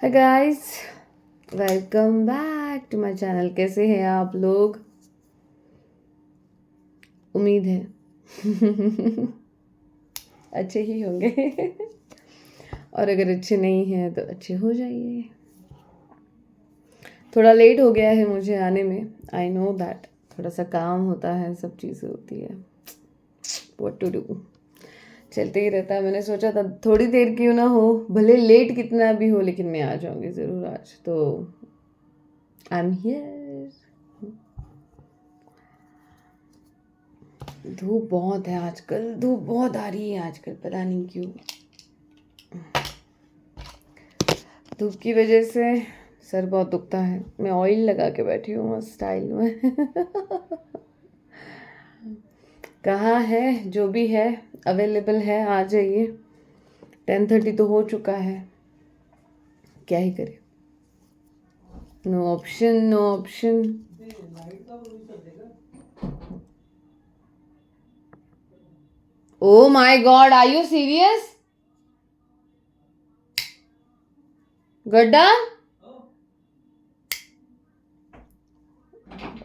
Hi guys, welcome back to my channel. कैसे हैं आप लोग? उम्मीद है अच्छे ही होंगे और अगर अच्छे नहीं हैं तो अच्छे हो जाइए। थोड़ा लेट हो गया है मुझे आने में, आई नो दैट। थोड़ा सा काम होता है, सब चीज़ें होती है, व्हाट टू डू, चलते ही रहता है। मैंने सोचा था थोड़ी देर क्यों ना हो, भले लेट कितना भी हो, लेकिन मैं आ जाऊंगी ज़रूर आज। तो आई एम हियर। धूप बहुत है आजकल, धूप बहुत आ रही है आजकल, पता नहीं क्यों। धूप की वजह से सर बहुत दुखता है। मैं ऑयल लगा के बैठी हूँ मस्त स्टाइल में कहाँ है? जो भी है अवेलेबल है, आ जाइए। 10:30 तो हो चुका है, क्या ही करे। No option, no option. Oh my God, are you serious? गड्डा,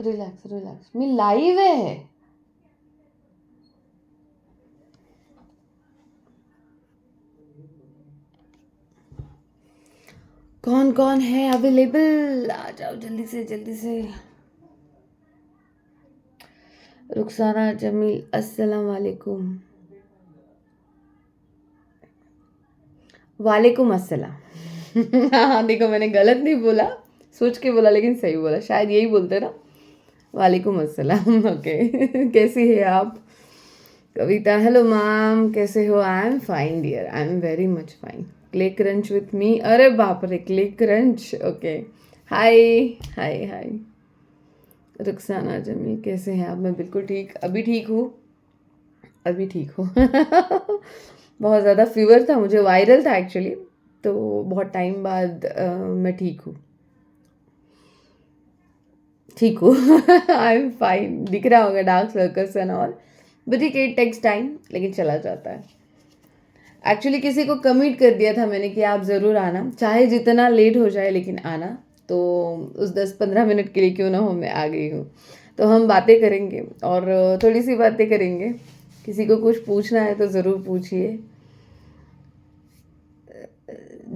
रिलैक्स रिलैक्स, मी लाइव है। कौन कौन है अवेलेबल? आ जाओ जल्दी से जल्दी से। रुखसाना जमील, अस्सलाम वालेकुम। वालेकुम अस्सलाम हाँ देखो, मैंने गलत नहीं बोला, सोच के बोला, लेकिन सही बोला। शायद यही बोलते ना, वालेकुम अस्सलाम ओके कैसी है आप? कविता, हेलो मैम, कैसे हो? I am fine dear, I am very much fine. Clay crunch with me? अरे बाप रे, clay crunch, okay. Hi hi hi. Rukhsana Jamil, कैसे हैं आप? मैं बिल्कुल ठीक, अभी ठीक हूँ, अभी ठीक हूँ बहुत ज़्यादा फीवर था मुझे, वायरल था एक्चुअली, तो बहुत टाइम बाद मैं ठीक हूँ, ठीक हूँ आई एम फाइन। दिख रहा होगा dark circles and all, but ठीक है, इट टेक्स टाइम, लेकिन चला जाता है। एक्चुअली किसी को कमिट कर दिया था मैंने कि आप ज़रूर आना, चाहे जितना लेट हो जाए लेकिन आना। तो उस 10-15 मिनट के लिए क्यों ना हो, मैं आ गई हूँ। तो हम बातें करेंगे और थोड़ी सी बातें करेंगे। किसी को कुछ पूछना है तो ज़रूर पूछिए।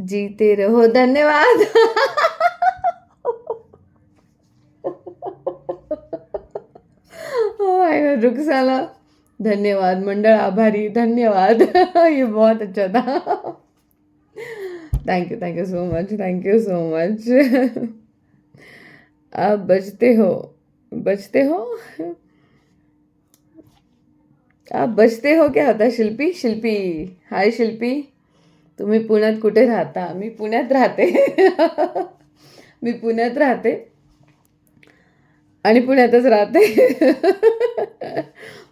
जीते रहो, धन्यवाद रुखसाना, धन्यवाद। मंडल आभारी, धन्यवाद ये बहुत अच्छा था thank you so much, thank you so much आप बचते हो, बचते हो, आप बचते हो क्या होता? शिल्पी, शिल्पी, हाय शिल्पी। तुम्ही पुण्यात कुठे राहता? मी पुण्यात राहते मी पुण्यात राहते आणि पुण्यातच राहते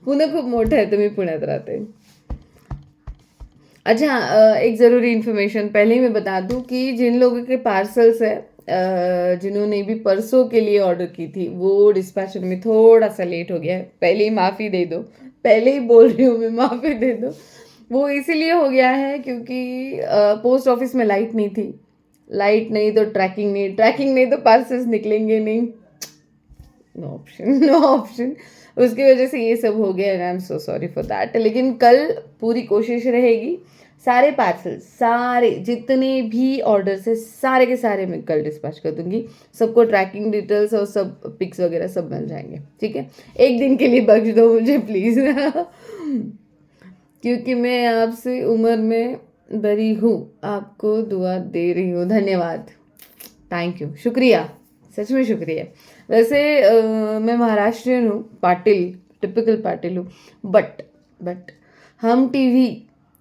पुणे खूप मोठं आहे, तर मी पुण्यात राहते। अच्छा, एक ज़रूरी इन्फॉर्मेशन पहले ही मैं बता दूं कि जिन लोगों के पार्सल्स है, जिन्होंने भी परसों के लिए ऑर्डर की थी, वो डिस्पैच में थोड़ा सा लेट हो गया है। पहले ही माफ़ी दे दो, पहले ही बोल रही हूँ मैं, माफ़ी दे दो। वो इसीलिए हो गया है क्योंकि पोस्ट ऑफिस में लाइट नहीं थी। लाइट नहीं तो ट्रैकिंग नहीं, ट्रैकिंग नहीं तो पार्सल्स निकलेंगे नहीं। No option, no option. उसकी वजह से ये सब हो गया, and I am so sorry for that. लेकिन कल पूरी कोशिश रहेगी, सारे पार्सल, सारे जितने भी ऑर्डर्स है, सारे के सारे मैं कल डिस्पैच कर दूंगी। सबको ट्रैकिंग डिटेल्स और सब पिक्स वगैरह सब मिल जाएंगे, ठीक है? एक दिन के लिए बख्श दो मुझे प्लीज़ क्योंकि मैं आपसे उम्र में बड़ी हूँ, आपको दुआ दे रही हूँ। धन्यवाद, थैंक यू, शुक्रिया, सच में शुक्रिया। वैसे मैं महाराष्ट्रियन हूँ, पाटिल, टिपिकल पाटिल हूँ। बट हम टीवी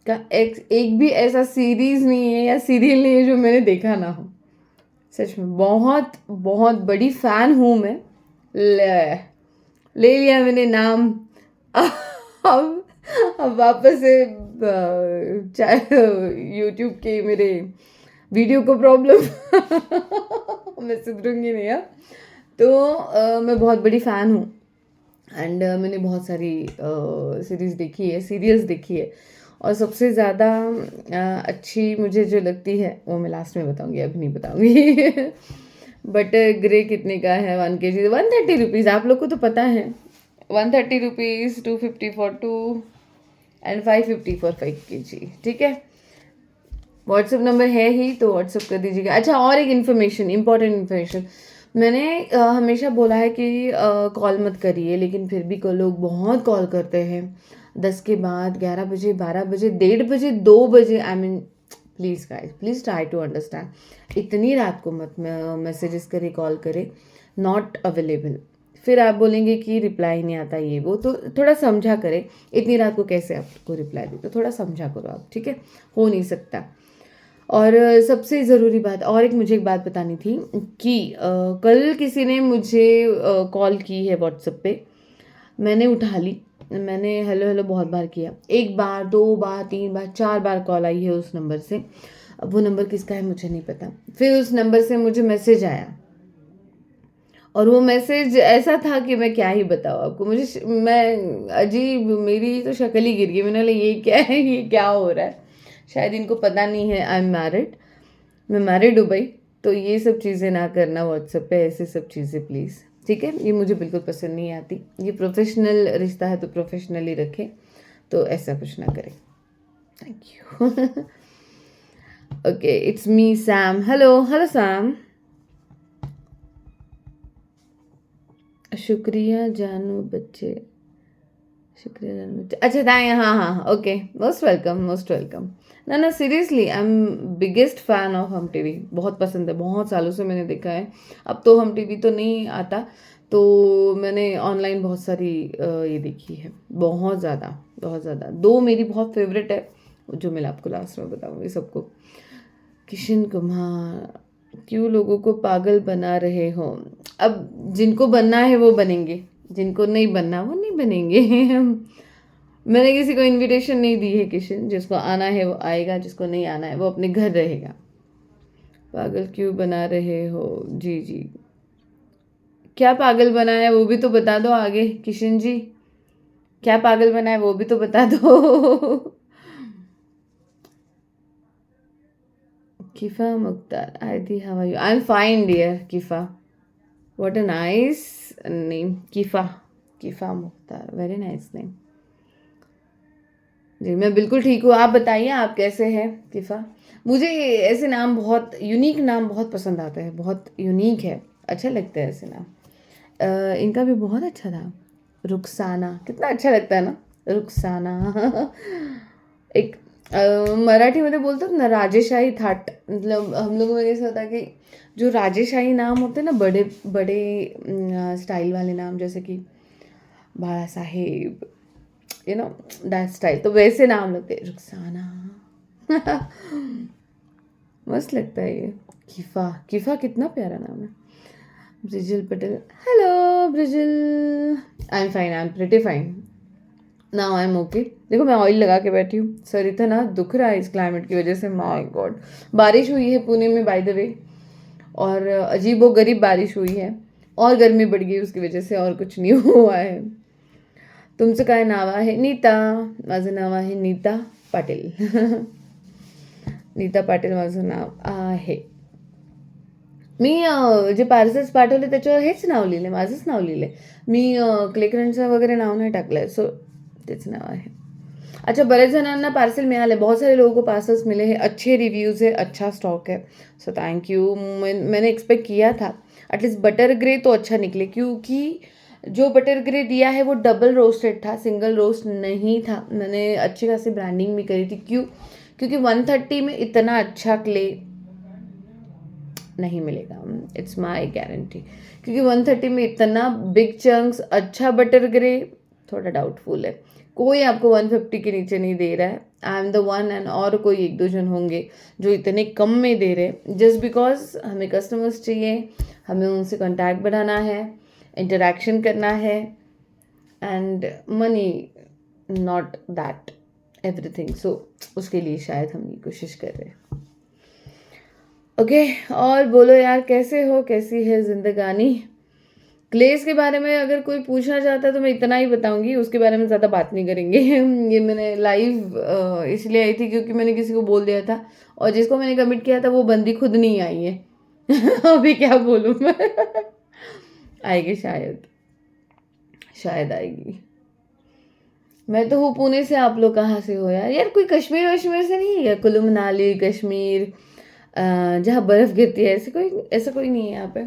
का एक भी ऐसा सीरीज़ नहीं है या सीरियल नहीं है जो मैंने देखा ना हो। सच में बहुत बहुत बड़ी फ़ैन हूँ मैं। ले लिया मैंने नाम अब अब वापस से चाहे यूट्यूब के मेरे वीडियो को प्रॉब्लम मैं सुधरूंगी नहीं अब। तो मैं बहुत बड़ी फ़ैन हूँ, एंड मैंने बहुत सारी सीरीज़ देखी है, सीरियल्स देखी है, और सबसे ज़्यादा अच्छी मुझे जो लगती है वो मैं लास्ट में बताऊँगी, अभी नहीं बताऊँगी। बटर ग्रे कितने का है 1 kg? 130 रुपीज़, आप लोग को तो पता है। 130 rupees, 250 for 2 and 550 for 5 kg, ठीक है। व्हाट्सअप नंबर है ही तो व्हाट्सअप कर दीजिएगा। अच्छा, और एक इन्फॉर्मेशन, इंपॉर्टेंट इन्फॉर्मेशन, मैंने हमेशा बोला है कि कॉल मत करिए, लेकिन फिर भी लोग बहुत कॉल करते हैं 10 के बाद, 11 बजे, 12 बजे, 1:30 बजे, 2 बजे। I mean please guys, please try to understand. इतनी रात को मत मैसेजेस करे, कॉल करे, नॉट अवेलेबल। फिर आप बोलेंगे कि रिप्लाई नहीं आता, ये वो, तो थोड़ा समझा करें। इतनी रात को कैसे आपको रिप्लाई दे, तो थोड़ा समझा करो आप, ठीक है। हो नहीं सकता। और सबसे ज़रूरी बात, और एक मुझे एक बात बतानी थी कि कल किसी ने मुझे कॉल की है व्हाट्सएप पे, मैंने उठा ली। मैंने हेलो हेलो बहुत बार किया, 1 बार, 2 बार, 3 बार, 4 बार कॉल आई है उस नंबर से। अब वो नंबर किसका है मुझे नहीं पता। फिर उस नंबर से मुझे मैसेज आया, और वो मैसेज ऐसा था कि मैं क्या ही बताऊँ आपको। मैं अजीब, मेरी तो शक्ल ही गिर गई। मैंने बोला ये क्या है, ये क्या हो रहा है। शायद इनको पता नहीं है आई एम मैरिड, मैं मैरिड हूँ भाई। तो ये सब चीज़ें ना करना व्हाट्सएप पे, ऐसे सब चीज़ें प्लीज़, ठीक है। ये मुझे बिल्कुल पसंद नहीं आती। ये प्रोफेशनल रिश्ता है तो प्रोफेशनली रखें, तो ऐसा कुछ ना करें। Thank you. Okay, it's me Sam. Hello hello Sam. शुक्रिया जानू बच्चे, शुक्रिया जानू बच्चे। अच्छा थैंक, हाँ हाँ, okay, most welcome, most welcome. ना ना seriously, I am biggest fan of हम टीवी। बहुत पसंद है, बहुत सालों से मैंने देखा है। अब तो हम टीवी तो नहीं आता, तो मैंने ऑनलाइन बहुत सारी ये देखी है, बहुत ज़्यादा, बहुत ज़्यादा। 2 मेरी बहुत फेवरेट है, जो मैं आपको लास्ट में बताऊँगी सबको। किशन कुमार, क्यों लोगों को पागल बना रहे हो? अब जिनको बनना है वो बनेंगे, जिनको नहीं बनना वो नहीं बनेंगे। मैंने किसी को इनविटेशन नहीं दी है किशन, जिसको आना है वो आएगा, जिसको नहीं आना है वो अपने घर रहेगा। पागल क्यों बना रहे हो? जी जी, क्या पागल बना है वो भी तो बता दो आगे किशन जी। क्या पागल बना है वो भी तो बता दो। Kifa Mukhtar, Adi, how are you? I'm fine, dear Kifa. What a nice name, Kifa. Kifa Mukhtar, very nice name. जी मैं बिल्कुल ठीक हूँ, आप बताइए आप कैसे हैं किफ़ा? मुझे ऐसे नाम, बहुत यूनिक नाम बहुत पसंद आते हैं, बहुत यूनिक है, अच्छा लगता है ऐसे नाम। इनका भी बहुत अच्छा था, रुखसाना, कितना अच्छा लगता है ना, रुखसाना। एक मराठीमध्ये बोलतात ना राजेशाही थाट, मतलब हम लोगों में ऐसा होता है कि जो राजेशाही नाम होते हैं ना, बड़े बड़े स्टाइल वाले नाम, जैसे कि बाला साहेब, यू नो दैट स्टाइल, तो वैसे नाम लगते हैं, रुखसाना। मस्त लगता है ये। किफ़ा, किफ़ा कितना प्यारा नाम है। Brijil Patel, hello Brijil. I am fine, I am pretty fine, now I am okay. देखो मैं ऑयल लगा के बैठी हूँ, सर इतना दुख रहा है इस क्लाइमेट की वजह से, माय गॉड। बारिश हुई है पुणे में बाय द वे, और अजीबो गरीब बारिश हुई है, और गर्मी बढ़ गई उसकी वजह से, और कुछ नहीं हुआ है। तुमचं काय नाव आहे? नीता, माझं नाव आहे नीता पाटील। नीता पाटील माझं नाव आहे। मी जे पार्सल्स पाठवले त्याच्यावर हेच नाव लिहिले, माझंच नाव लिहिले। मी क्लेकरंडचं वगैरे नाव नाही टाकलंय, सो तेच नाव आहे। अच्छा, बरेच जणांना पार्सल मिळाले, बहुत सारे लोगों को पार्सल्स मिले हैं, अच्छे रिव्यूज़ है, अच्छा स्टॉक है, सो थैंक यू। मैंने एक्सपेक्ट किया था एटलीस्ट बटर ग्रे तो अच्छा निकले, क्योंकि जो बटर ग्रे दिया है वो डबल रोस्टेड था, सिंगल रोस्ट नहीं था। मैंने अच्छी खासी ब्रांडिंग भी करी थी, क्योंकि 130 में इतना अच्छा क्ले नहीं मिलेगा, इट्स माय गारंटी। क्योंकि 130 में इतना बिग चंक्स अच्छा बटर ग्रे थोड़ा डाउटफुल है। कोई आपको 150 के नीचे नहीं दे रहा है, I am the one and, और कोई 1-2 जन होंगे जो इतने कम में दे रहे, जस्ट बिकॉज हमें कस्टमर्स चाहिए, हमें उनसे कॉन्टैक्ट बढ़ाना है, इंटरेक्शन करना है, and money not that everything. So उसके लिए शायद हम ये कोशिश कर रहे हैं। ओके, और बोलो यार, कैसे हो, कैसी है जिंदगानी? क्लेस के बारे में अगर कोई पूछना चाहता है तो मैं इतना ही बताऊंगी, उसके बारे में ज़्यादा बात नहीं करेंगे। ये मैंने लाइव इसलिए आई थी क्योंकि मैंने किसी को बोल दिया था, और जिसको मैंने कमिट किया था वो बंदी खुद नहीं आई है। अभी क्या बोलूँ मैं। आएगी शायद, शायद आएगी। मैं तो हूँ पुणे से, आप लोग कहाँ से हो यार? यार कोई कश्मीर वश्मीर से नहीं है? कुल्लू मनाली कश्मीर, जहाँ बर्फ़ गिरती है, ऐसा कोई नहीं है यहाँ पे।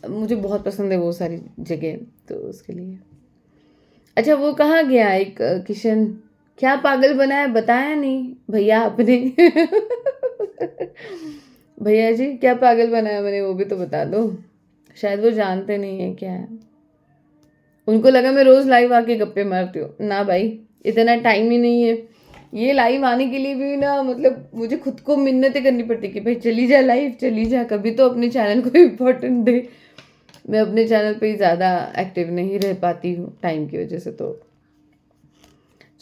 मुझे बहुत पसंद है वो सारी जगह, तो उसके लिए। अच्छा वो कहाँ गया एक किशन, क्या पागल बनाया बताया नहीं भैया आपने। भैया जी क्या पागल बनाया मैंने, वो भी तो बता दो। शायद वो जानते नहीं है क्या है, उनको लगा मैं रोज लाइव आके गप्पे मारती हूँ। ना भाई, इतना टाइम ही नहीं है। ये लाइव आने के लिए भी ना, मतलब मुझे खुद को मिन्नतें करनी पड़ती कि भाई चली जा लाइव, चली जा, कभी तो अपने चैनल को इम्पोर्टेंट दे। मैं अपने चैनल पे ही ज़्यादा एक्टिव नहीं रह पाती हूँ टाइम की वजह से, तो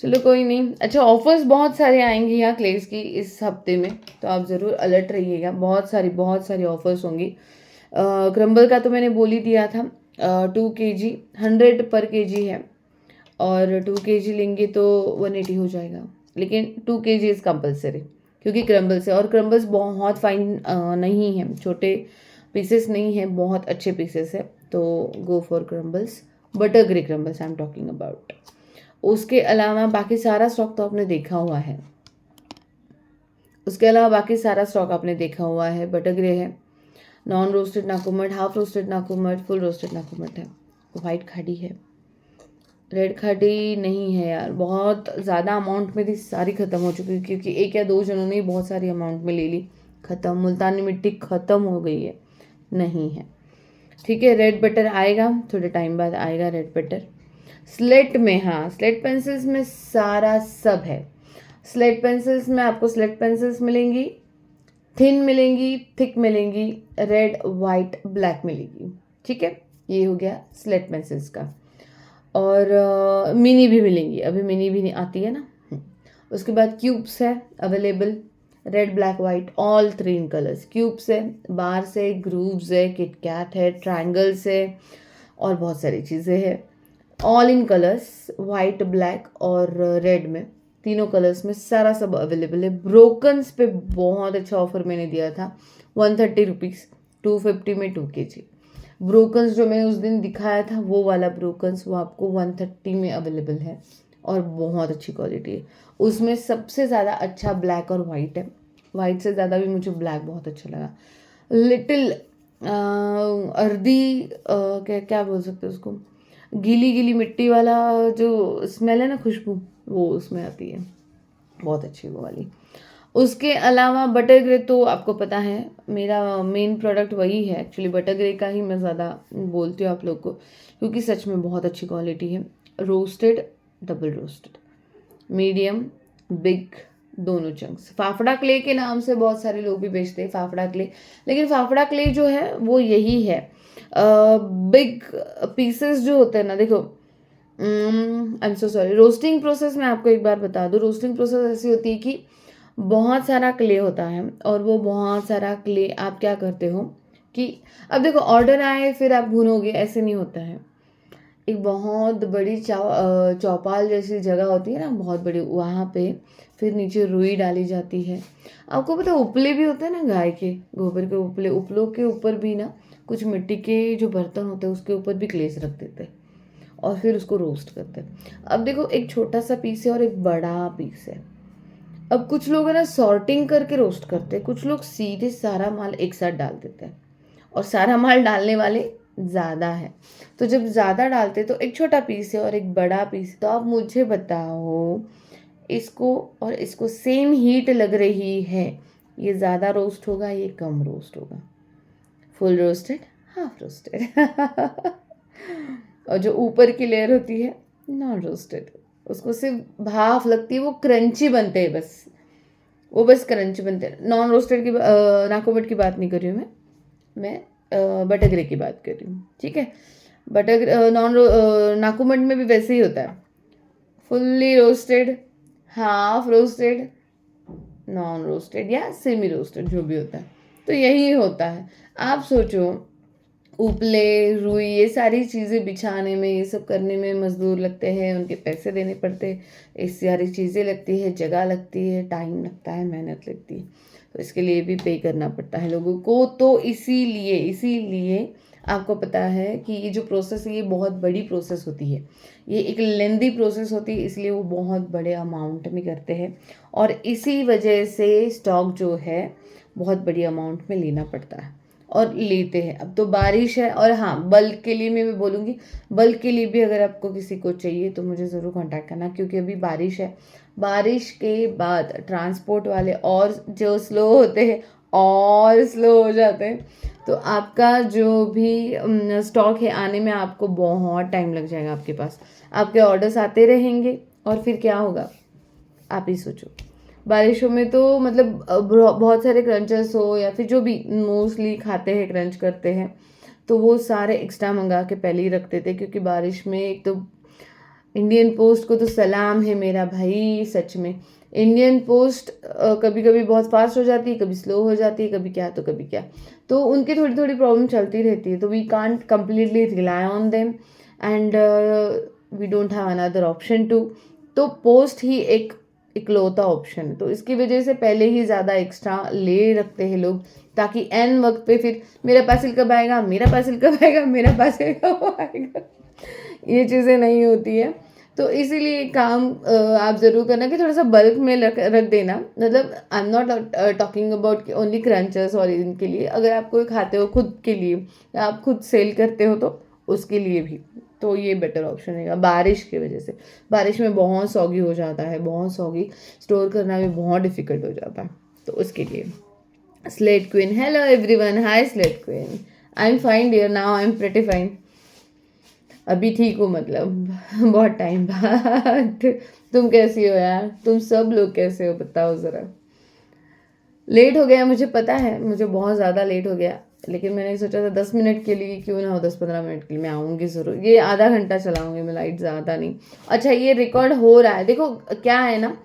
चलो कोई नहीं। अच्छा ऑफर्स बहुत सारे आएंगे यहाँ क्लेस की इस हफ्ते में, तो आप ज़रूर अलर्ट रहिएगा। बहुत सारी ऑफर्स होंगी। क्रम्बल का तो मैंने बोल ही दिया था। 2 kg 100 पर kg है, और 2 kg लेंगे तो 180 हो जाएगा, लेकिन 2 kg इज़ कंपल्सरी क्योंकि क्रम्बल से, और क्रम्बल्स बहुत फाइन नहीं है, छोटे पीसेस नहीं है, बहुत अच्छे पीसेस है, तो go for crumbles. Butter grey crumbles I am talking about. उसके अलावा बाकी सारा स्टॉक तो आपने देखा हुआ है, उसके अलावा बाकी सारा स्टॉक आपने देखा हुआ है। बटर ग्रे है, नॉन रोस्टेड नाकुमट, हाफ रोस्टेड नाकुमट, फुल रोस्टेड नाकुमट है, वाइट खाड़ी है, रेड खाड़ी नहीं है यार। बहुत ज़्यादा अमाउंट में थी, सारी ख़त्म हो चुकी क्योंकि एक या दो जनों ने ही बहुत सारी अमाउंट में ले ली। ख़त्म, मुल्तानी मिट्टी ख़त्म हो गई है, नहीं है। ठीक है, रेड बटर आएगा, थोड़े टाइम बाद आएगा रेड बटर। स्लेट में, हाँ स्लेट पेंसिल्स में सारा सब है। स्लेट पेंसिल्स में आपको स्लेट पेंसिल्स मिलेंगी, थिन मिलेंगी, थिक मिलेंगी, रेड वाइट ब्लैक मिलेगी। ठीक है, ये हो गया स्लेट पेंसिल्स का। और मिनी भी मिलेंगी, अभी मिनी भी नहीं आती है ना। उसके बाद क्यूब्स है available, red black white all 3 इन कलर्स। क्यूब्स है, बार्स है, ग्रूव्स है, किटकैट है, ट्रायंगल्स है, और बहुत सारी चीज़ें हैं all in colours, white black और रेड में, तीनों कलर्स में सारा सब अवेलेबल है। ब्रोकन्स पे बहुत अच्छा ऑफर मैंने दिया था, 130 रुपीज़, 250 में 2 kg। ब्रोकन्स जो मैंने उस दिन दिखाया था वो वाला ब्रोकन्स, वो आपको 130 में अवेलेबल है, और बहुत अच्छी क्वालिटी है। उसमें सबसे ज़्यादा अच्छा ब्लैक और वाइट है, वाइट से ज़्यादा भी मुझे ब्लैक बहुत अच्छा लगा। लिटिल अर्दी क्या क्या बोल सकते हैं उसको, गीली गीली मिट्टी वाला जो स्मेल है ना, खुशबू, वो उसमें आती है, बहुत अच्छी वो वाली। उसके अलावा बटर ग्रे तो आपको पता है मेरा मेन प्रोडक्ट वही है, एक्चुअली बटर ग्रे का ही मैं ज़्यादा बोलती हूँ आप लोग को, क्योंकि सच में बहुत अच्छी क्वालिटी है। Roasted, double roasted, medium, big, दोनों चंक्स। फाफड़ा क्ले के नाम से बहुत सारे लोग भी बेचते हैं फाफड़ा क्ले, लेकिन फाफड़ा क्ले जो है वो यही है। बिग पीसेस जो होते हैं ना, देखो आई am so sorry, roasting process में आपको एक बार बता दूँ, रोस्टिंग प्रोसेस ऐसी होती है कि बहुत सारा क्ले होता है, और वो बहुत सारा क्ले आप क्या करते हो कि अब देखो ऑर्डर आए फिर आप भूनोगे, ऐसे नहीं होता है। एक बहुत बड़ी चौपाल जैसी जगह होती है ना, बहुत बड़ी, वहाँ पे फिर नीचे रुई डाली जाती है। आपको पता है उपले भी होते हैं ना, गाय के गोबर के उपले, उपलों के ऊपर भी ना कुछ मिट्टी के जो बर्तन होते हैं उसके ऊपर भी क्लेस रख देते हैं, और फिर उसको रोस्ट करते हैं। अब देखो एक छोटा सा पीस है और एक बड़ा पीस है। अब कुछ लोग है ना सॉर्टिंग करके रोस्ट करते हैं, कुछ लोग सीधे सारा माल एक साथ डाल देते हैं, और सारा माल डालने वाले ज़्यादा है। तो जब ज़्यादा डालते तो एक छोटा पीस है और एक बड़ा पीस है, तो आप मुझे बताओ इसको और इसको सेम हीट लग रही है, ये ज़्यादा रोस्ट होगा ये कम रोस्ट होगा? Full roasted, half roasted. और जो ऊपर की लेयर होती है नॉन रोस्टेड, उसको सिर्फ भाफ लगती है, वो क्रंची बनते हैं बस, वो बस क्रंची बनते हैं। नॉन रोस्टेड की नाकोबट की बात नहीं कर रही हूँ मैं बटर ग्रे की बात कर रही हूँ। ठीक है, बटर नाकुमट में भी वैसे ही होता है, fully roasted, half roasted, non roasted या सेमी रोस्टेड, जो भी होता है, तो यही होता है। आप सोचो उपले, रुई, ये सारी चीज़ें बिछाने में, ये सब करने में मज़दूर लगते हैं, उनके पैसे देने पड़ते हैं, ये सारी चीज़ें लगती है, जगह लगती है, टाइम लगता है, मेहनत लगती है, तो इसके लिए भी पे करना पड़ता है लोगों को। तो इसीलिए आपको पता है कि ये जो प्रोसेस है ये बहुत बड़ी प्रोसेस होती है, ये एक लेंदी प्रोसेस होती है, इसलिए वो बहुत बड़े अमाउंट में करते हैं और इसी वजह से स्टॉक जो है बहुत बड़ी अमाउंट में लेना पड़ता है और लेते हैं। अब तो बारिश है और हाँ, बल्क के लिए मैं भी बोलूँगी, बल्क के लिए भी अगर आपको किसी को चाहिए तो मुझे ज़रूर कांटेक्ट करना, क्योंकि अभी बारिश है। बारिश के बाद ट्रांसपोर्ट वाले और जो स्लो होते हैं और स्लो हो जाते हैं, तो आपका जो भी स्टॉक है आने में आपको बहुत टाइम लग जाएगा। आपके पास आपके ऑर्डर्स आते रहेंगे और फिर क्या होगा आप ही सोचो। बारिशों में तो मतलब बहुत सारे क्रंचर्स हो या फिर जो भी मोस्टली खाते हैं, क्रंच करते हैं, तो वो सारे एक्स्ट्रा मंगा के पहले ही रखते थे, क्योंकि बारिश में एक तो इंडियन पोस्ट को तो सलाम है मेरा भाई, सच में। इंडियन पोस्ट कभी कभी बहुत फास्ट हो जाती है, कभी स्लो हो जाती है, कभी क्या तो कभी क्या, तो उनकी थोड़ी थोड़ी प्रॉब्लम चलती रहती है, तो we can't completely rely on them and we don't have another option too. तो पोस्ट ही एक इकलौता ऑप्शन है, तो इसकी वजह से पहले ही ज़्यादा एक्स्ट्रा ले रखते हैं लोग, ताकि एन वक्त पे फिर मेरा पार्सल कब आएगा, मेरा पार्सल कब आएगा, मेरा पार्सल कब आएगा, ये चीज़ें नहीं होती है। तो इसीलिए काम आप ज़रूर करना कि थोड़ा सा बल्क में रख देना, मतलब I am not talking about only crunchers और इनके लिए, अगर आप कोई खाते हो खुद के लिए या आप खुद सेल करते हो तो उसके लिए भी, तो ये बेटर ऑप्शन रहेगा। बारिश की वजह से, बारिश में बहुत सॉगी हो जाता है, बहुत सॉगी स्टोर करना भी बहुत डिफिकल्ट हो जाता है, तो उसके लिए slate queen, hello everyone, hi slate queen, I am fine dear, now I am pretty fine, अभी ठीक हो, मतलब बहुत टाइम बाद। तुम कैसी हो यार, तुम सब लोग कैसे हो बताओ ज़रा। लेट हो गया मुझे पता है, मुझे बहुत ज़्यादा लेट हो गया, लेकिन मैंने सोचा था 10 मिनट के लिए क्यों ना हो, 10-15 मिनट के लिए मैं आऊँगी ज़रूर, ये आधा घंटा चलाऊँगी मैं लाइट, ज़्यादा नहीं। अच्छा ये रिकॉर्ड हो रहा है, देखो क्या है ना,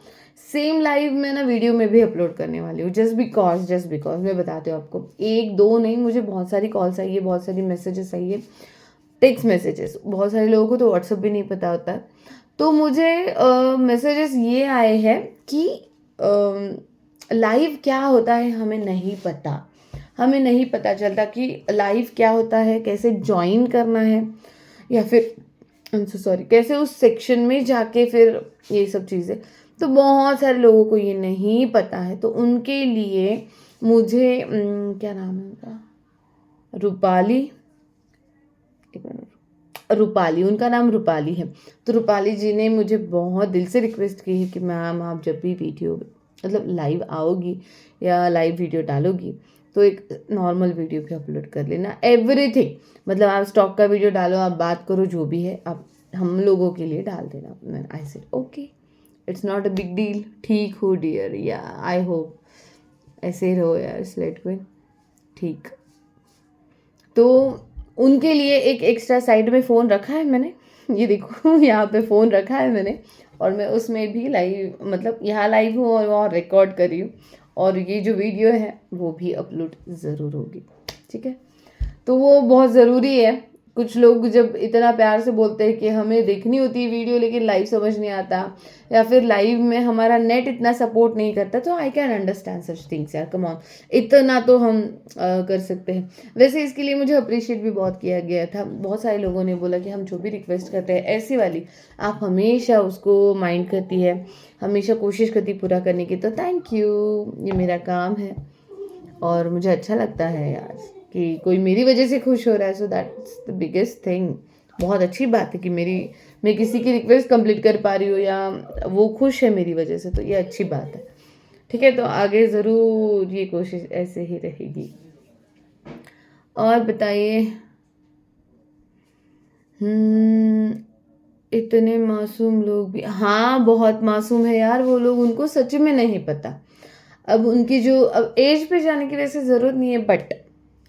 सेम लाइव मैं ना वीडियो में भी अपलोड करने वाली हूँ, जस्ट बिकॉज मैं बताती हूँ आपको, एक दो नहीं, मुझे बहुत सारी कॉल्स आई है, बहुत सारी मैसेजेस आई है, टेक्स्ट मैसेजेस, बहुत सारे लोगों को तो व्हाट्सअप भी नहीं पता होता है, तो मुझे मैसेजेस ये आए हैं कि लाइव क्या होता है हमें नहीं पता, हमें नहीं पता चलता कि लाइव क्या होता है, कैसे ज्वाइन करना है, या फिर सॉरी कैसे उस सेक्शन में जाके फिर ये सब चीज़ें, तो बहुत सारे लोगों को ये नहीं पता है, तो उनके लिए मुझे क्या नाम है उनका, रूपाली, एक मिनट, रूपाली, उनका नाम रूपाली है, तो रूपाली जी ने मुझे बहुत दिल से रिक्वेस्ट की है कि मैम आप जब भी वीडियो मतलब लाइव आओगी या लाइव वीडियो डालोगी तो एक नॉर्मल वीडियो भी अपलोड कर लेना, एवरीथिंग, मतलब आप स्टॉक का वीडियो डालो, आप बात करो, जो भी है आप हम लोगों के लिए डाल देना। I said okay, it's not a big deal, ठीक हो डियर, या आई होप ऐसे ही रहो यार स्लेट क्वीन, ठीक। तो उनके लिए एक एक्स्ट्रा साइड में फ़ोन रखा है मैंने, ये देखो यहाँ पे फ़ोन रखा है मैंने, और मैं उसमें भी लाइव, मतलब यहाँ लाइव हूँ और वहाँ रिकॉर्ड कर रही हूँ, और ये जो वीडियो है वो भी अपलोड ज़रूर होगी, ठीक है। तो वो बहुत ज़रूरी है, कुछ लोग जब इतना प्यार से बोलते हैं कि हमें देखनी होती है वीडियो लेकिन लाइव समझ नहीं आता, या फिर लाइव में हमारा नेट इतना सपोर्ट नहीं करता, तो I can understand such things यार, कम ऑन, इतना तो हम कर सकते हैं। वैसे इसके लिए मुझे अप्रिशिएट भी बहुत किया गया था, बहुत सारे लोगों ने बोला कि हम जो भी रिक्वेस्ट करते हैं ऐसी वाली आप हमेशा उसको माइंड करती है, हमेशा कोशिश करती पूरा करने की, तो थैंक यू, ये मेरा काम है और मुझे अच्छा लगता है यार कि कोई मेरी वजह से खुश हो रहा है, so that's the biggest thing. बहुत अच्छी बात है कि मैं किसी की रिक्वेस्ट कंप्लीट कर पा रही हूँ या वो खुश है मेरी वजह से, तो ये अच्छी बात है, ठीक है। तो आगे ज़रूर ये कोशिश ऐसे ही रहेगी। और बताइए, इतने मासूम लोग भी, हाँ बहुत मासूम है यार वो लोग, उनको सच में नहीं पता, अब उनकी जो अब एज पे जाने की वैसे ज़रूरत नहीं है,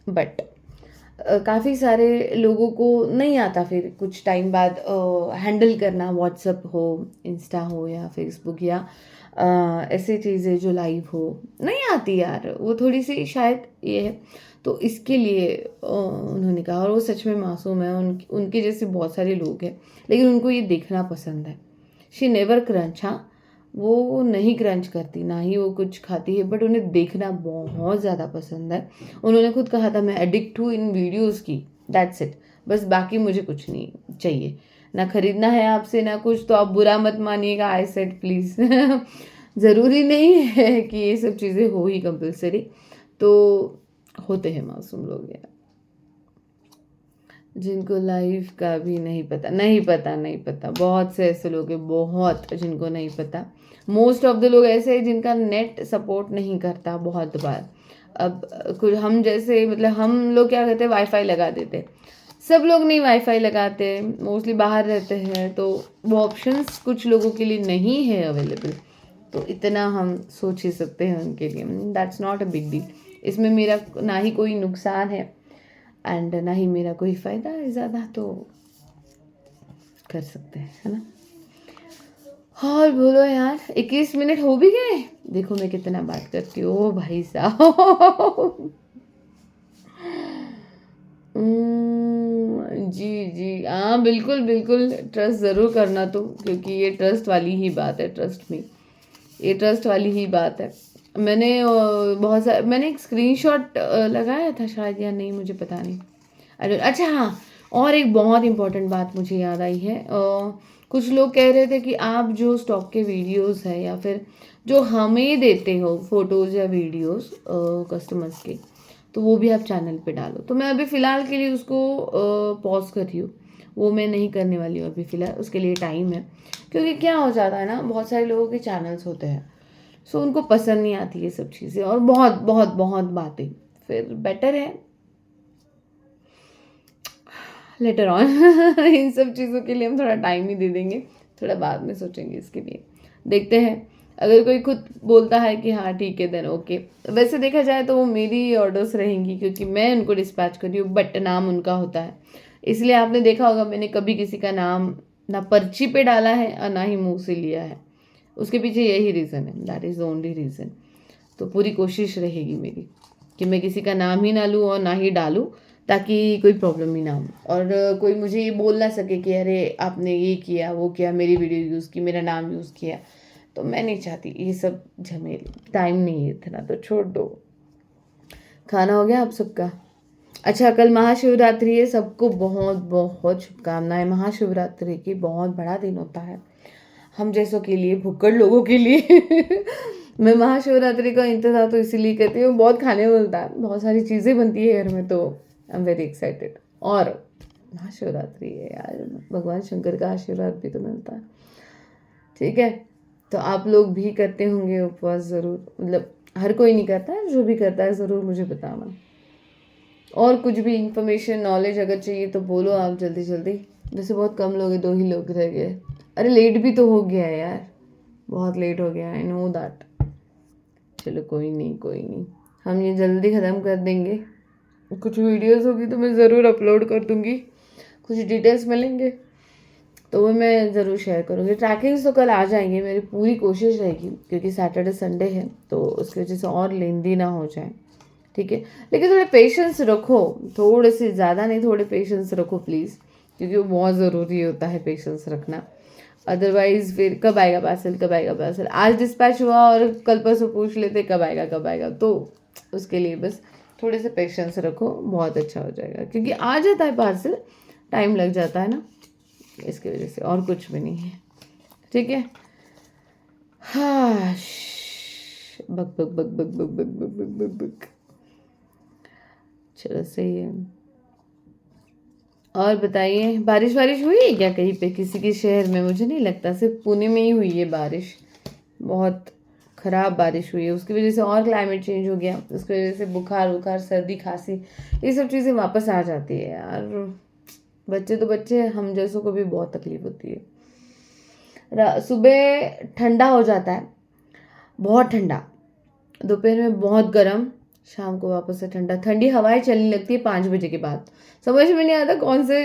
बट काफ़ी सारे लोगों को नहीं आता फिर कुछ टाइम बाद हैंडल करना, व्हाट्सअप हो, इंस्टा हो या फेसबुक या ऐसी चीज़ें जो लाइव हो, नहीं आती यार, वो थोड़ी सी शायद ये है, तो इसके लिए उन्होंने कहा, और वो सच में मासूम है, उनके जैसे बहुत सारे लोग हैं, लेकिन उनको ये देखना पसंद है। शी नेवर क्रंच, हाँ वो नहीं क्रंच करती, ना ही वो कुछ खाती है, बट उन्हें देखना बहुत ज़्यादा पसंद है। उन्होंने खुद कहा था मैं एडिक्ट हूँ इन वीडियोज़ की, दैट्स इट, बस बाकी मुझे कुछ नहीं चाहिए, ना खरीदना है आपसे ना कुछ, तो आप बुरा मत मानिएगा, आई सेड प्लीज़। ज़रूरी नहीं है कि ये सब चीज़ें हो ही कंपलसरी, तो होते हैं मासूम लोग यार, जिनको लाइफ का भी नहीं पता, बहुत से ऐसे लोग हैं, बहुत, जिनको नहीं पता। मोस्ट ऑफ द लोग ऐसे हैं जिनका नेट सपोर्ट नहीं करता बहुत बार। अब कुछ हम जैसे, मतलब हम लोग क्या करते हैं, वाईफाई लगा देते हैं। सब लोग नहीं वाईफाई लगाते, मोस्टली बाहर रहते हैं, तो वो ऑप्शंस कुछ लोगों के लिए नहीं है अवेलेबल, तो इतना हम सोच ही सकते हैं उनके लिए, that's not a big deal. इसमें मेरा ना ही कोई नुकसान है एंड ना ही मेरा कोई फ़ायदा है ज़्यादा, तो कर सकते हैं, है ना। और बोलो यार, 21 मिनट हो भी गए, देखो मैं कितना बात करती हूँ, ओ भाई साहब। जी जी, हाँ बिल्कुल बिल्कुल, ट्रस्ट ज़रूर करना तुम, क्योंकि ये ट्रस्ट वाली ही बात है, ट्रस्ट में ये ट्रस्ट वाली ही बात है। मैंने बहुत सारे, मैंने एक स्क्रीनशॉट लगाया था शायद, या नहीं मुझे पता नहीं, अरे अच्छा हाँ, और एक बहुत इम्पोर्टेंट बात मुझे याद आई है। कुछ लोग कह रहे थे कि आप जो स्टॉक के वीडियोस है, या फिर जो हमें देते हो फोटोज़ या वीडियोस कस्टमर्स के, तो वो भी आप चैनल पे डालो। तो मैं अभी फ़िलहाल के लिए उसको पॉज कर रही हूँ, वो मैं नहीं करने वाली हूँ अभी फ़िलहाल, उसके लिए टाइम है। क्योंकि क्या हो जाता है ना, बहुत सारे लोगों के चैनल्स होते हैं, सो उनको पसंद नहीं आती ये सब चीज़ें, और बहुत बहुत बहुत बातें, फिर बेटर है लेटर ऑन। इन सब चीज़ों के लिए हम थोड़ा टाइम ही दे देंगे, थोड़ा बाद में सोचेंगे इसके लिए, देखते हैं। अगर कोई खुद बोलता है कि हाँ ठीक है देन ओके, वैसे देखा जाए तो वो मेरी ऑर्डर्स रहेंगी, क्योंकि मैं उनको डिस्पैच कर रही हूँ, बट नाम उनका होता है, इसलिए आपने देखा होगा मैंने कभी किसी का नाम ना पर्ची पे डाला है और ना ही मुंह से लिया है। उसके पीछे यही रीज़न है, that is the only reason. तो पूरी कोशिश रहेगी मेरी कि मैं किसी का नाम ही ना लूँ और ना ही डालूँ, ताकि कोई प्रॉब्लम ही ना हो, और कोई मुझे ये बोल ना सके कि अरे आपने ये किया वो किया, मेरी वीडियो यूज़ की, मेरा नाम यूज़ किया। तो मैं नहीं चाहती ये सब झमेले, टाइम नहीं है इतना, तो छोड़ दो। खाना हो गया आप सबका? अच्छा, कल महाशिवरात्रि है, सबको बहुत बहुत शुभकामनाएं। महाशिवरात्रि की बहुत बड़ा दिन होता है हम जैसों के लिए, भुक्कड़ लोगों के लिए। मैं महाशिवरात्रि का इंतज़ार तो इसीलिए करती हूँ, बहुत खाने मिलता है, बहुत सारी चीज़ें बनती है घर में, तो आई एम वेरी एक्साइटेड। और महाशिवरात्रि है यार, भगवान शंकर का आशीर्वाद भी तो मिलता है, ठीक है। तो आप लोग भी करते होंगे उपवास ज़रूर, मतलब हर कोई नहीं करता है, जो भी करता है ज़रूर मुझे बताना। और कुछ भी इंफॉर्मेशन नॉलेज अगर चाहिए तो बोलो आप जल्दी जल्दी, वैसे बहुत कम लोग हैं, 2 ही लोग रह गए। अरे लेट भी तो हो गया है यार, बहुत लेट हो गया, आई नो दैट। चलो कोई नहीं कोई नहीं, हम ये जल्दी ख़त्म कर देंगे। कुछ वीडियोस होगी तो मैं ज़रूर अपलोड कर दूँगी, कुछ डिटेल्स मिलेंगे तो वो मैं ज़रूर शेयर करूँगी। ट्रैकिंग्स तो कल आ जाएंगे, मेरी पूरी कोशिश रहेगी, क्योंकि सैटरडे संडे है तो उसकी वजह से और लेंदी ना हो जाए, ठीक है। लेकिन थोड़े पेशेंस रखो, थोड़े से ज़्यादा नहीं, थोड़े पेशेंस रखो प्लीज़, क्योंकि वो बहुत ज़रूरी होता है पेशेंस रखना। अदरवाइज़ फिर कब आएगा पार्सल, कब आएगा पार्सल, आज डिस्पैच हुआ और कल परसों पूछ लेते कब आएगा कब आएगा, तो उसके लिए बस थोड़े से पेशेंस रखो, बहुत अच्छा हो जाएगा, क्योंकि आ जाता है पार्सल, टाइम लग जाता है ना, इसकी वजह से, और कुछ भी नहीं है, ठीक है। हाँ, बक बक बक बक बक बक बक बक बक बक, चलो सही है। और बताइए, बारिश वारिश हुई है क्या कहीं पे किसी के शहर में? मुझे नहीं लगता, सिर्फ पुणे में ही हुई है बारिश, बहुत ख़राब बारिश हुई है, उसकी वजह से और क्लाइमेट चेंज हो गया, उसकी वजह से बुखार बुखार सर्दी खांसी ये सब चीज़ें वापस आ जाती है यार। बच्चे तो बच्चे, हम जैसों को भी बहुत तकलीफ होती है। सुबह ठंडा हो जाता है, बहुत ठंडा, दोपहर में बहुत गर्म, शाम को वापस से ठंडा, ठंडी हवाएं चलने लगती है 5 बजे के बाद। समझ में नहीं आता कौन से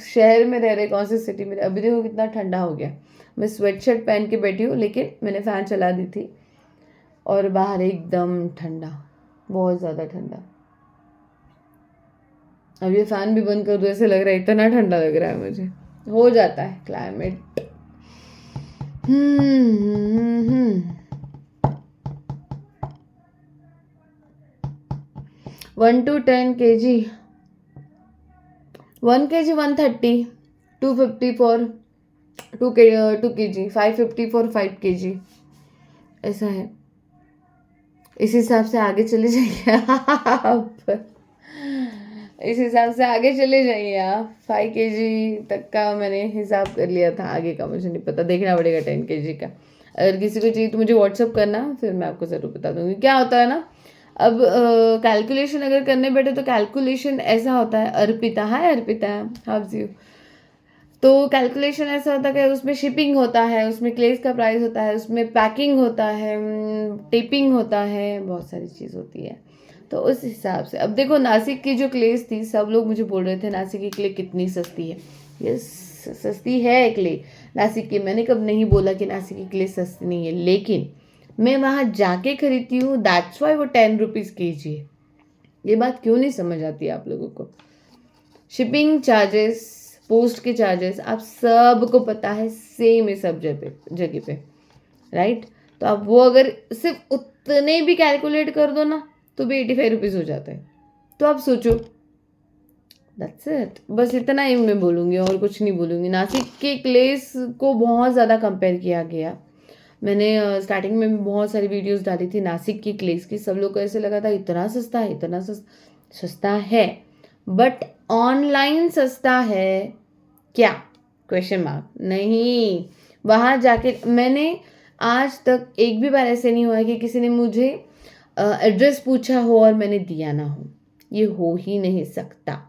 शहर में रह रहे, कौन से सिटी में रह। अभी देखो कितना ठंडा हो गया, मैं स्वेट शर्ट पहन के बैठी हूँ, लेकिन मैंने फ़ैन चला दी थी और बाहर एकदम ठंडा, बहुत ज़्यादा ठंडा। अब ये फ़ैन भी बंद कर दूँ ऐसे लग रहा है, इतना ठंडा लग रहा है मुझे। हो जाता है climate. 1 to 10 kg, 1 kg 130, 250 for 2 kg, 550 for 5 kg, ऐसा है। इस हिसाब से आगे चले जाइए आप। इस हिसाब से आगे चले जाइए आप। 5 kg तक का मैंने हिसाब कर लिया था, आगे का मुझे नहीं पता, देखना पड़ेगा 10 kg का। अगर किसी को चाहिए तो मुझे व्हाट्सअप करना, फिर मैं आपको ज़रूर बता दूँगी। क्या होता है ना, अब कैलकुलेशन अगर करने बैठे तो कैलकुलेशन ऐसा होता है। अर्पिता, हाय अर्पिता, हाउ यू। तो कैलकुलेशन ऐसा होता है कि उसमें शिपिंग होता है, उसमें क्लेस का प्राइस होता है, उसमें पैकिंग होता है, टेपिंग होता है, बहुत सारी चीज़ होती है। तो उस हिसाब से अब देखो, नासिक की जो क्लेस थी, सब लोग मुझे बोल रहे थे नासिक की क्ले कितनी सस्ती है। यस, सस्ती है क्ले नासिक की। मैंने कब नहीं बोला कि नासिक की क्ले सस्ती नहीं है, लेकिन मैं वहाँ जाके खरीदती हूँ, दैट्स वाई वो 10 रुपीज़ केजी है। ये बात क्यों नहीं समझ आती आप लोगों को। शिपिंग चार्जेस, पोस्ट के चार्जेस, आप सबको पता है सेम है सब जगह पे, राइट। तो आप वो अगर सिर्फ उतने भी कैलकुलेट कर दो ना, तो भी 85 रुपीज़ हो जाता है। तो आप सोचो, दैट्स इट। बस इतना ही मैं बोलूँगी और कुछ नहीं बोलूँगी। नासिक के क्लेस को बहुत ज़्यादा कंपेयर किया गया। मैंने स्टार्टिंग में भी बहुत सारी वीडियोस डाली थी नासिक की क्लेस की। सब लोग को ऐसे लगा था इतना सस्ता है, इतना सस्ता है, बट ऑनलाइन सस्ता है क्या, क्वेश्चन मार्क। नहीं, वहाँ जाके मैंने आज तक एक भी बार ऐसे नहीं हुआ है कि किसी ने मुझे एड्रेस पूछा हो और मैंने दिया ना हो। ये हो ही नहीं सकता।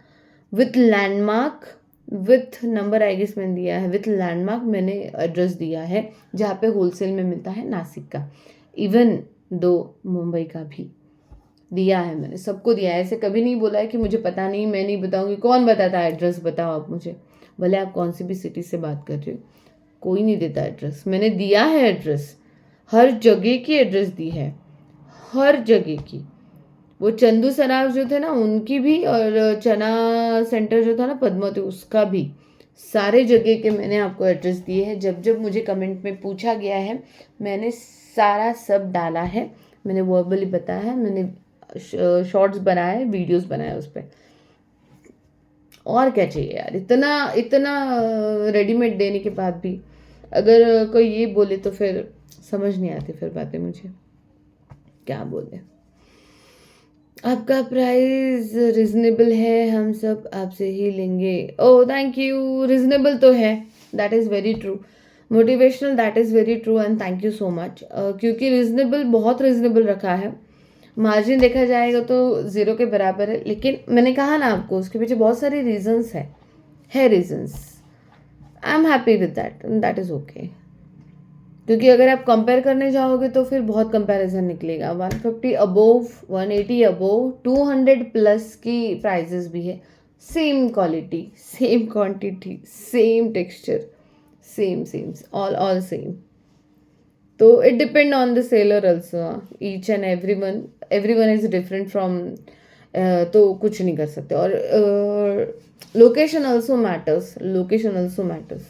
With landmark, with number I guess मैंने दिया है, विथ लैंडमार्क मैंने एड्रेस दिया है जहाँ पे होलसेल में मिलता है नासिक का। इवन दो मुंबई का भी दिया है मैंने, सबको दिया है। ऐसे कभी नहीं बोला है कि मुझे पता नहीं, मैं नहीं बताऊंगी। कौन बताता है एड्रेस, बताओ आप मुझे। भले आप कौन सी भी सिटी से बात कर रहे हो, कोई नहीं देता एड्रेस। मैंने दिया है एड्रेस, हर जगह की एड्रेस दी है, हर जगह की। वो चंदू सराफ जो थे ना उनकी भी, और चना सेंटर जो था ना पद्मावती, उसका भी, सारे जगह के मैंने आपको एड्रेस दिए हैं। जब जब मुझे कमेंट में पूछा गया है, मैंने सारा सब डाला है। मैंने वर्बली बताया है, मैंने शॉर्ट्स बनाए, वीडियोस बनाए उस पर। और क्या चाहिए यार, इतना इतना रेडीमेड देने के बाद भी अगर कोई ये बोले तो फिर समझ नहीं आती फिर बातें मुझे, क्या बोले। आपका प्राइस रिजनेबल है, हम सब आपसे ही लेंगे। ओह थैंक यू, रिजनेबल तो है, that is very true. Motivational, that is very true, and thank you so much. क्योंकि रिजनेबल, बहुत रिजनेबल रखा है। मार्जिन देखा जाएगा तो ज़ीरो के बराबर है, लेकिन मैंने कहा ना आपको, उसके पीछे बहुत सारे रीजंस है reasons. I am happy with that, that is okay. क्योंकि अगर आप कंपेयर करने जाओगे तो फिर बहुत कंपैरिजन निकलेगा। 150 अबोव, 180 अबोव, 200 प्लस की प्राइजेस भी है। Same quality, same quantity, same texture, same same, all same. तो it depend on the seller also. Each and every one is different from, तो कुछ नहीं कर सकते। और location also matters, location also matters.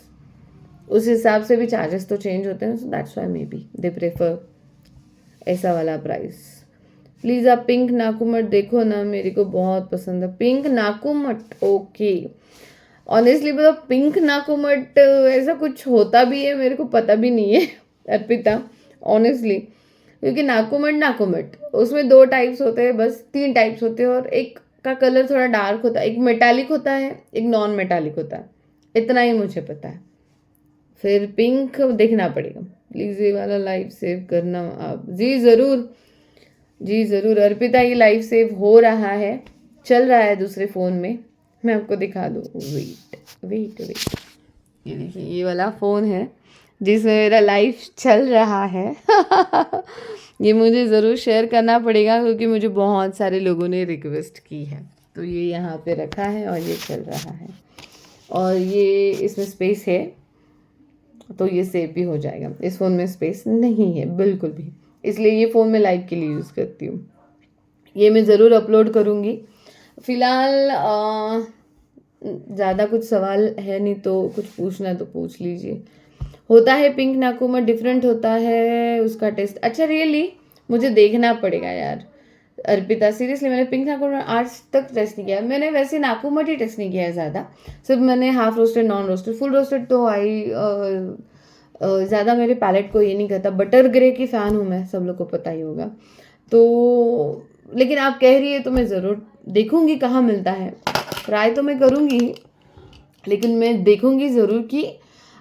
उस हिसाब से भी चार्जेस तो चेंज होते हैं। So that's why may be they prefer ऐसा वाला प्राइस। प्लीज़ आप पिंक नाकुमट देखो ना, मेरे को बहुत पसंद है पिंक नाकुमट। ओके, ऑनेस्टली मतलब पिंक नाकुमट ऐसा कुछ होता भी है, मेरे को पता भी नहीं है अर्पिता, ऑनेस्टली। क्योंकि नाकुमट उसमें 2 टाइप्स होते हैं, बस 3 टाइप्स होते हैं, और एक का कलर थोड़ा डार्क होता है, एक मेटालिक होता है, एक नॉन मेटालिक होता है। इतना ही मुझे पता है। फिर पिंक देखना पड़ेगा। प्लीज़ ये वाला लाइव सेव करना आप। जी ज़रूर, जी ज़रूर अर्पिता, ये लाइव सेव हो रहा है, चल रहा है दूसरे फ़ोन में। मैं आपको दिखा दूँ, वेट वेट वेट, ये देखिए, ये वाला फ़ोन है जिसमें मेरा लाइव चल रहा है। ये मुझे ज़रूर शेयर करना पड़ेगा क्योंकि मुझे बहुत सारे लोगों ने रिक्वेस्ट की है। तो ये यहाँ पे रखा है और ये चल रहा है, और ये इसमें स्पेस है, तो ये सेव भी हो जाएगा। इस फ़ोन में स्पेस नहीं है बिल्कुल भी, इसलिए ये फ़ोन मैं लाइव के लिए यूज़ करती हूँ। ये मैं ज़रूर अपलोड करूँगी फिलहाल ज़्यादा कुछ सवाल है नहीं, तो कुछ पूछना है तो पूछ लीजिए। होता है पिंक नाकुमा, डिफरेंट होता है उसका टेस्ट? अच्छा रियली, मुझे देखना पड़ेगा यार। अर्पिता सीरियसली मैंने पिंक नाकुमा आज तक टेस्ट नहीं किया। मैंने वैसे नाकुमा ही टेस्ट नहीं किया है ज़्यादा, सिर्फ मैंने half roasted, non roasted, full roasted तो ज़्यादा मेरे पैलेट को ये नहीं करता। बटर ग्रे की फ़ैन हूँ मैं, सब लोग को पता ही होगा। तो लेकिन आप कह रही है तो मैं ज़रूर देखूँगी कहाँ मिलता है, ट्राई तो मैं करूँगी, लेकिन मैं देखूँगी ज़रूर कि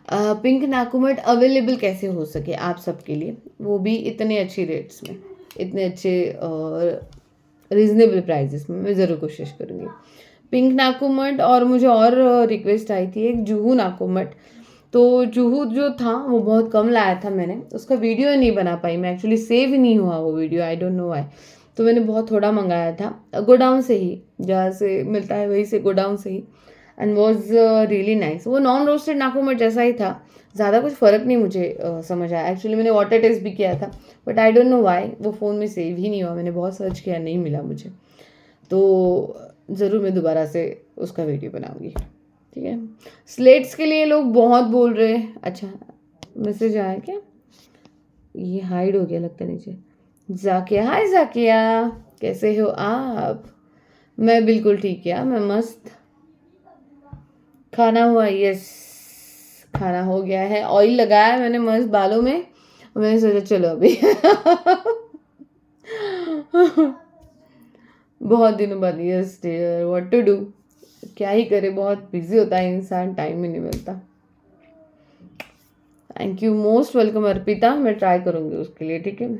पिंक नाकुमेट अवेलेबल कैसे हो सके आप सबके लिए, वो भी इतने अच्छी रेट्स में, इतने अच्छे रीज़नेबल प्राइजेस में। मैं ज़रूर कोशिश करूँगी पिंक नाकुमेट। और मुझे और रिक्वेस्ट आई थी एक जूहू नाकुमेट, तो जूहू जो था वो बहुत कम लाया था मैंने, उसका वीडियो नहीं बना पाई मैं, एक्चुअली सेव नहीं हुआ वो video, I don't know why. तो मैंने बहुत थोड़ा मंगाया था गोडाउन से ही, जहाँ से मिलता है वहीं से, गोडाउन से ही, एंड वॉज रियली नाइस। वो नॉन रोस्टेड नाकुमेट जैसा ही था, ज़्यादा कुछ फ़र्क नहीं मुझे समझ आया। एक्चुअली मैंने वाटर टेस्ट भी किया था, but I don't know why वो फ़ोन में सेव ही नहीं हुआ। मैंने बहुत सर्च किया, नहीं मिला मुझे, तो ज़रूर मैं दोबारा से उसका वीडियो बनाऊँगी, ठीक है। स्लेट्स के लिए लोग बहुत बोल रहे हैं। अच्छा मैसेज आया क्या? ये हाइड हो गया लगता है नीचे। जाकिया, हाय जाकिया, कैसे हो आप? मैं बिल्कुल ठीक है, मैं मस्त। खाना हुआ? यस, खाना हो गया है। ऑयल लगाया मैंने मस्त बालों में, मैंने सोचा चलो अभी बहुत दिनों बाद। Yes dear, what to do, क्या ही करे, बहुत बिजी होता है इंसान, टाइम ही नहीं मिलता। Thank you, most welcome Arpita, मैं ट्राई करूँगी उसके लिए, ठीक है।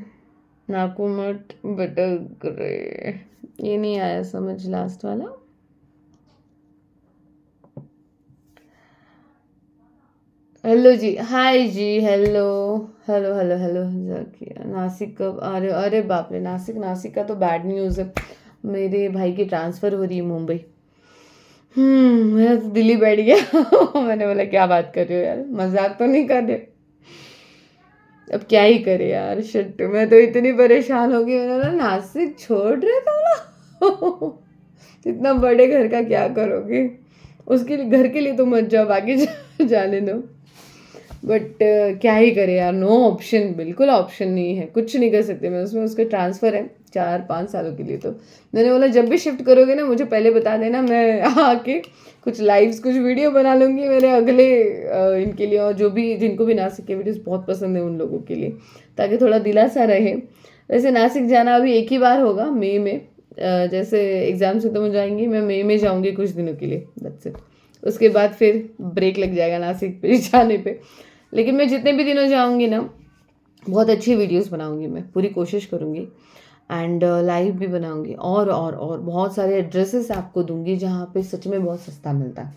नाकुमट बटर ग्रे, ये नहीं आया समझ लास्ट वाला। Hello ji, hi ji, hello hello hello hello. Zakiya, Nashik कब आ रहे हो? अरे बाप रे, नासिक, नासिक का तो बैड न्यूज़ है, मेरे भाई की ट्रांसफ़र हो रही है मुंबई। मेरा तो दिल्ली बैठ गया मैंने बोला क्या बात कर रहे हो यार, मजाक तो नहीं कर रहे? अब क्या ही करे यार, शिट, मैं तो इतनी परेशान हो गई। मैंने बोला नासिक छोड़ रहे तुम लोग इतना बड़े घर का क्या करोगे? उसके लिए, घर के लिए तो मत जाओ, बाकी जाने दो। बट क्या ही करे यार, नो ऑप्शन, बिल्कुल ऑप्शन नहीं है, कुछ नहीं कर सकते मैं उसमें। उसके ट्रांसफ़र है 4-5 सालों के लिए, तो मैंने बोला जब भी शिफ्ट करोगे ना मुझे पहले बता देना, मैं आके कुछ लाइव्स, कुछ वीडियो बना लूँगी मेरे अगले इनके लिए, और जो भी जिनको भी नासिक के वीडियोस बहुत पसंद है उन लोगों के लिए, ताकि थोड़ा दिलासा रहे। वैसे नासिक जाना अभी एक ही बार होगा, मई में, जैसे एग्ज़ाम खत्म हो जाएंगी, मैं मई में जाऊँगी कुछ दिनों के लिए, दैट्स इट। उसके बाद फिर ब्रेक लग जाएगा नासिक पे जाने पे। लेकिन मैं जितने भी दिनों जाऊँगी ना, बहुत अच्छी वीडियोस बनाऊँगी, मैं पूरी कोशिश करूँगी, एंड लाइव भी बनाऊँगी, और बहुत सारे एड्रेसेस आपको दूँगी जहाँ पे सच में बहुत सस्ता मिलता है।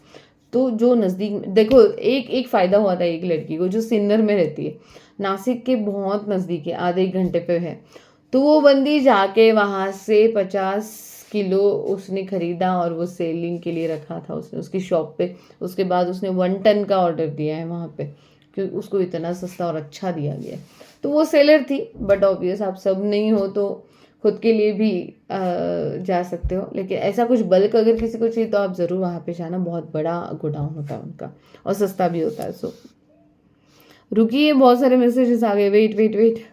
तो जो नज़दीक, देखो एक फ़ायदा हुआ था एक लड़की को जो सिन्नर में रहती है, नासिक के बहुत नज़दीक है, आधे 1 घंटे पे है। तो वो बंदी जाके वहाँ से 50 किलो उसने ख़रीदा, और वो सेलिंग के लिए रखा था उसने उसकी शॉप पे। उसके बाद उसने 1 टन का ऑर्डर दिया है वहाँ पे, क्योंकि उसको इतना सस्ता और अच्छा दिया गया है। तो वो सेलर थी, बट ऑब्वियस आप सब नहीं हो तो खुद के लिए भी जा सकते हो। लेकिन ऐसा कुछ बल्क अगर किसी को चाहिए तो आप ज़रूर वहाँ पे जाना, बहुत बड़ा गोडाउन होता है उनका, और सस्ता भी होता है। सो रुकिए, बहुत सारे मैसेजेस आ गए, वेट वेट वेट।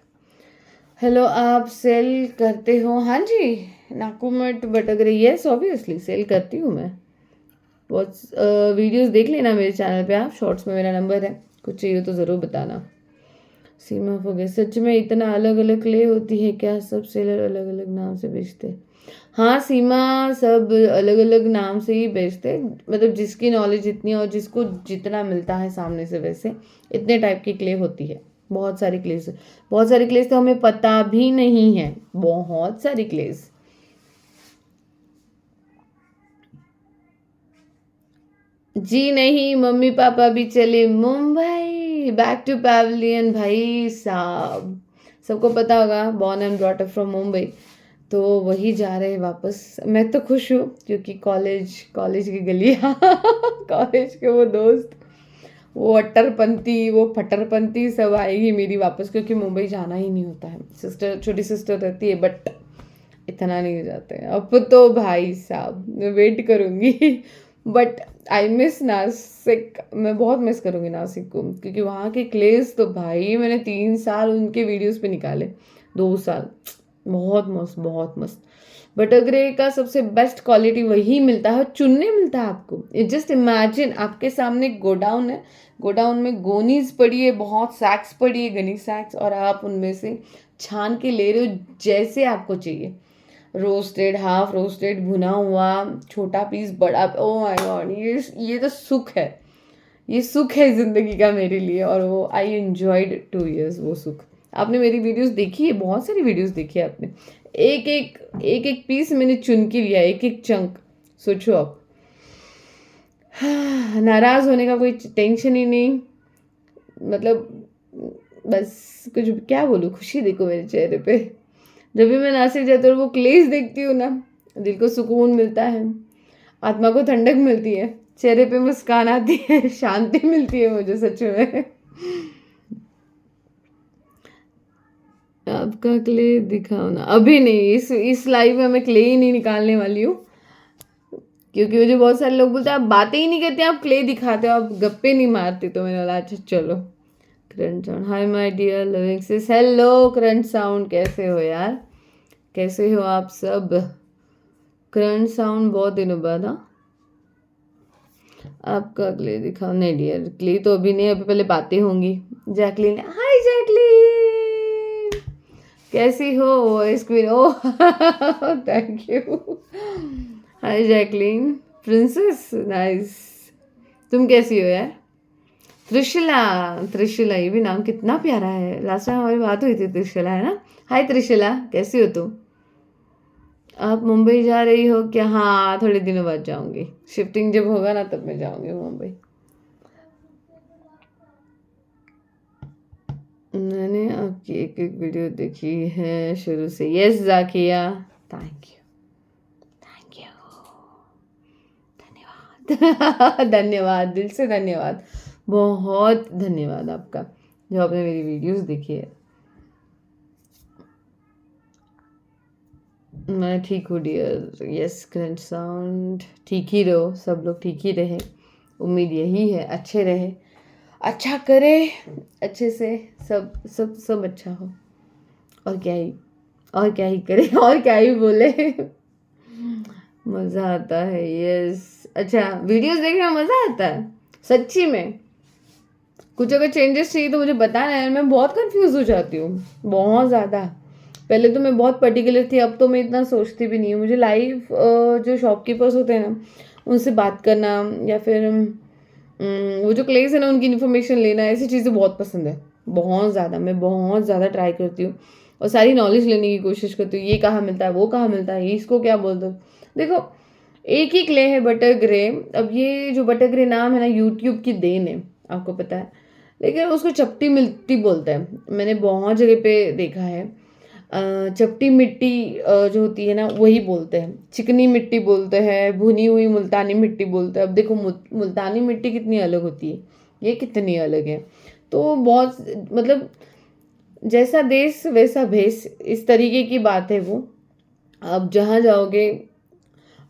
हेलो, आप सेल करते हो? हाँ जी, नाकुमट बटगरे, यस ऑब्वियसली सेल करती हूँ मैं। बहुत वीडियोस देख लेना मेरे चैनल पे, आप शॉर्ट्स में मेरा नंबर है, कुछ चाहिए तो ज़रूर बताना। सीमा हो गए, सच में इतना अलग अलग क्ले होती है क्या? सब सेलर अलग अलग नाम से बेचते? हाँ सीमा, सब अलग अलग नाम से ही बेचते, मतलब जिसकी नॉलेज जितनी और जिसको जितना मिलता है सामने से, वैसे इतने टाइप की क्ले होती है। बहुत सारी क्लेस, बहुत सारी क्लेस तो हमें पता भी नहीं है, बहुत सारी क्लेस। जी नहीं, मम्मी पापा भी चले मुंबई, बैक टू पैविलियन भाई साहब, सबको पता होगा, born and brought up from Mumbai, तो वही जा रहे हैं वापस। मैं तो खुश हूँ क्योंकि कॉलेज की गलियाँ कॉलेज के वो दोस्त, वो अट्टरपंती, वो फटरपंती सब आएगी मेरी वापस, क्योंकि मुंबई जाना ही नहीं होता है। सिस्टर, छोटी सिस्टर रहती है, बट इतना नहीं जाते हैं अब तो भाई साहब, मैं वेट करूँगी। बट आई मिस नासिक, मैं बहुत मिस करूँगी नासिक को, क्योंकि वहाँ के क्लेस तो भाई मैंने 3 साल उनके वीडियोस पे निकाले, 2 साल, बहुत मस्त बहुत मस्त। बटरग्रे का सबसे बेस्ट क्वालिटी वही मिलता है, चुनने मिलता है आपको। जस्ट इमेजिन आपके सामने गोडाउन है, गोडाउन में गोनीज पड़ी है, बहुत सैक्स पड़ी है, गनी सैक्स, और आप उनमें से छान के ले रहे हो जैसे आपको चाहिए। रोस्टेड, हाफ रोस्टेड, भुना हुआ, छोटा पीस, बड़ा, ओ माय गॉड, ये तो सुख है, ये सुख है ज़िंदगी का मेरे लिए। और वो आई एन्जॉयड 2 years वो सुख। आपने मेरी वीडियोस देखी है, बहुत सारी वीडियोस देखी है आपने, एक एक पीस मैंने चुन के लिया, एक एक चंक। सोचो आप, नाराज़ होने का कोई टेंशन ही नहीं, मतलब बस कुछ क्या बोलूँ, खुशी देखो मेरे चेहरे पे। जब भी मैं नासिक जाती हूँ और वो क्लेस देखती हूँ ना, दिल को सुकून मिलता है, आत्मा को ठंडक मिलती है, चेहरे पे मुस्कान आती है, शांति मिलती है मुझे सच में। आपका क्ले दिखाओ ना, अभी नहीं, इस लाइव में मैं क्ले ही नहीं निकालने वाली हूँ, क्योंकि मुझे बहुत सारे लोग बोलते हैं आप बातें ही नहीं करते, आप क्ले दिखाते हो, आप गप्पे नहीं मारते, तो मैंने बोला अच्छा चलो। Current sound, hi my dear loving sis, hello current sound, कैसे हो यार, कैसे हो आप सब। करंट साउंड बहुत दिनों बाद, हाँ। आपका क्ले दिखाओ, नहीं डियर, क्ले तो अभी नहीं, अभी पहले बातें होंगी। जैकलीन, हाय जैकलीन, कैसी हो voice queen, oh thank you. Hi Jacqueline princess, nice. तुम कैसी हो यार। त्रिशला, त्रिशला, ये भी नाम कितना प्यारा है, लास्ट टाइम हमारी बात हुई थी त्रिशला, है ना। हाय त्रिशला, कैसी हो तुम। आप मुंबई जा रही हो क्या। हाँ, थोड़े दिनों बाद जाऊंगी, शिफ्टिंग जब होगा ना तब मैं जाऊंगी मुंबई। मैंने आपकी एक एक वीडियो देखी है शुरू से। Yes Zakia, thank you, thank you, धन्यवाद। धन्यवाद, दिल से धन्यवाद, बहुत धन्यवाद आपका जो आपने मेरी वीडियोस देखी है। मैं ठीक हूँ डियर, यस करंट साउंड, ठीक ही रहो, सब लोग ठीक ही रहे, उम्मीद यही है, अच्छे रहे, अच्छा करे, अच्छे से सब सब सब अच्छा हो, और क्या ही, और क्या ही करे, और क्या ही बोले। मज़ा आता है, यस। अच्छा, वीडियोस देखने में मज़ा आता है सच्ची में। कुछ अगर चेंजेस चाहिए तो मुझे बताना है, मैं बहुत कंफ्यूज हो जाती हूँ, बहुत ज़्यादा। पहले तो मैं बहुत पर्टिकुलर थी, अब तो मैं इतना सोचती भी नहीं हूँ। मुझे लाइव जो शॉपकीपर्स होते हैं ना, उनसे बात करना, या फिर वो जो क्लेस है ना उनकी इन्फॉर्मेशन लेना, ऐसी चीज़ें बहुत पसंद है, बहुत ज़्यादा। मैं बहुत ज़्यादा ट्राई करती हूँ और सारी नॉलेज लेने की कोशिश करती हूँ, ये कहाँ मिलता है, वो कहाँ मिलता है, ये इसको क्या बोलते हो। देखो, एक ही क्ले है बटर ग्रे, अब ये जो बटर ग्रे नाम है ना, यूट्यूब की देन है, आपको पता है, लेकिन उसको चपटी मिट्टी बोलते हैं, मैंने बहुत जगह पे देखा है। चपटी मिट्टी जो होती है ना वही बोलते हैं, चिकनी मिट्टी बोलते हैं, भुनी हुई मुल्तानी मिट्टी बोलते हैं। अब देखो मुल्तानी मिट्टी कितनी अलग होती है, ये कितनी अलग है। तो बहुत, मतलब जैसा देश वैसा भेष, इस तरीके की बात है वो। आप जहाँ जाओगे,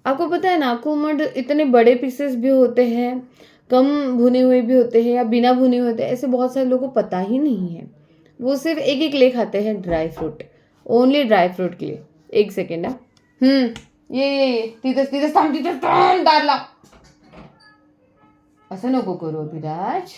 आपको पता है नाखूमड इतने बड़े पीसेस भी होते हैं, कम भुने हुए भी होते हैं, या बिना भुने हुए होते हैं, ऐसे बहुत सारे लोगों को पता ही नहीं है। वो सिर्फ एक एक ले खाते हैं, dry fruit, only dry fruit के लिए। एक सेकेंड ना, ये तिथंच तिथंच थांब, तिथंच थांब, दार लाव. असं नको करू अभिराज.